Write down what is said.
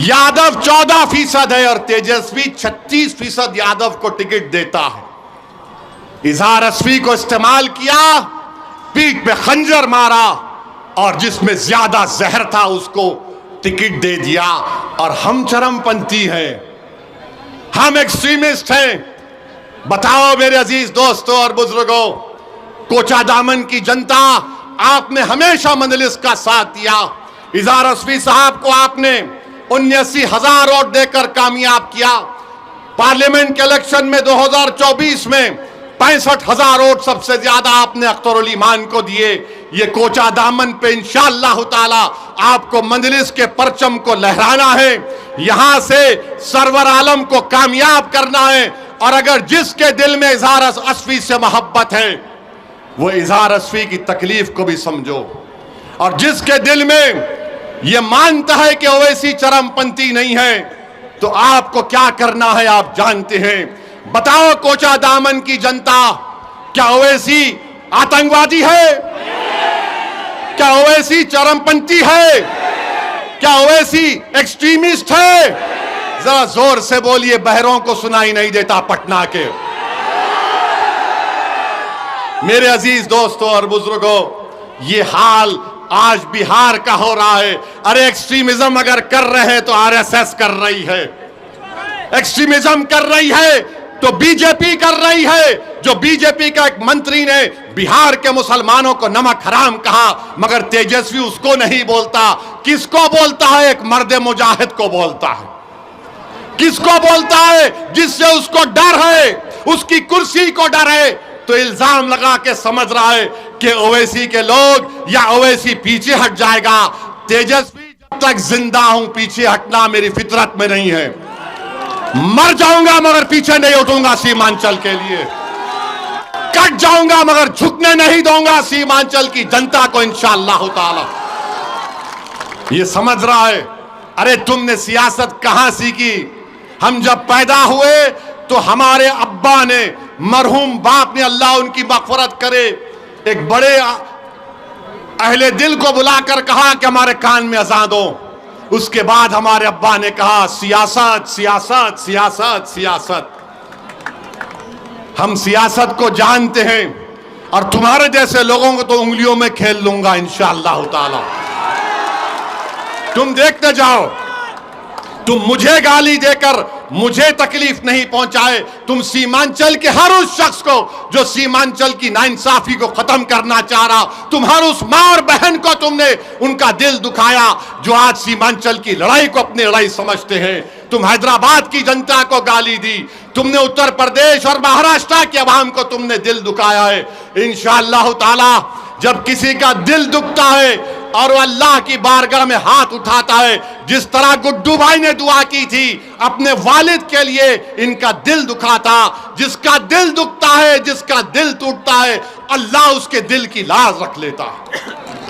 यादव 14% है और तेजस्वी 36% यादव को टिकट देता है। इजहार अस्वी को इस्तेमाल किया, पीठ पे खंजर मारा और जिसमें ज्यादा जहर था उसको टिकट दे दिया। और हम चरमपंथी हैं, हम एक्सट्रीमिस्ट हैं। बताओ मेरे अजीज दोस्तों और बुजुर्गों, कोचादामन की जनता, आपने हमेशा मंजलिस का साथ दिया। इजहार अस्वी साहब को आपने 79,000 वोट देकर कामयाब किया। पार्लियामेंट के इलेक्शन में 2024 में 65,000 वोट सबसे ज्यादा आपने अख्तरुल ईमान को दिए। ये कोचादामन पे इंशाअल्लाह ताला आपको मंजलिस के परचम को लहराना है, यहां से सरवर आलम को कामयाब करना है। और अगर जिसके दिल में इजहार अस्वी से मोहब्बत है वो इजहार अस्वी की तकलीफ को भी समझो, और जिसके दिल में ये मानता है कि ओवैसी चरमपंथी नहीं है तो आपको क्या करना है आप जानते हैं। बताओ कोचादामन की जनता, क्या ओवैसी आतंकवादी है? क्या ओवैसी चरमपंथी है? क्या ओवैसी एक्सट्रीमिस्ट है? जरा जोर से बोलिए, बहरों को सुनाई नहीं देता पटना के। मेरे अजीज दोस्तों और बुजुर्गों, ये हाल आज बिहार का हो रहा है। अरे एक्सट्रीमिज्म अगर कर रहे हैं तो आरएसएस कर रही है, एक्सट्रीमिज्म कर रही है तो बीजेपी कर रही है। जो बीजेपी का एक मंत्री ने बिहार के मुसलमानों को नमक हराम कहा, मगर तेजस्वी उसको नहीं बोलता। किसको बोलता है? एक मर्द मुजाहिद को बोलता है। किसको बोलता है? जिससे उसको डर है, उसकी कुर्सी को डर है। तो इल्जाम लगा के समझ रहा है कि ओवैसी के लोग या ओवैसी पीछे हट जाएगा। तेजस्वी, जब तक जिंदा हूं पीछे हटना मेरी फितरत में नहीं है। मर जाऊंगा मगर पीछे नहीं उठूंगा सीमांचल के लिए। कट जाऊंगा मगर झुकने नहीं दूंगा सीमांचल की जनता को इंशाअल्लाह ताला। ये समझ रहा है। अरे तुमने सियासत कहां सीखी? हम जब पैदा हुए तो हमारे अब्बा ने, मरहूम बाप ने, अल्लाह उनकी मग़फ़िरत करे, एक बड़े अहले दिल को बुलाकर कहा कि हमारे कान में अज़ान दो। उसके बाद हमारे अब्बा ने कहा सियासत सियासत सियासत सियासत। हम सियासत को जानते हैं और तुम्हारे जैसे लोगों को तो उंगलियों में खेल लूंगा इंशाअल्लाह ताला। तुम देखते जाओ, तुम मुझे गाली देकर मुझे तकलीफ नहीं पहुंचाए। तुम सीमांचल के हर उस शख्स को जो सीमांचल की नाइंसाफी को खत्म करना चाह रहा, तुम हर उस मां और बहन को तुमने उनका दिल दुखाया जो आज सीमांचल की लड़ाई को अपनी लड़ाई समझते हैं। तुम हैदराबाद की जनता को गाली दी, तुमने उत्तर प्रदेश और महाराष्ट्र के अवाम को तुमने दिल दुखाया है। इंशाअल्लाह ताला जब किसी का दिल दुखता है और वो अल्लाह की बारगाह में हाथ उठाता है, जिस तरह गुड्डू भाई ने दुआ की थी अपने वालिद के लिए, इनका दिल दुखा था। जिसका दिल दुखता है, जिसका दिल टूटता है, अल्लाह उसके दिल की लाज रख लेता है।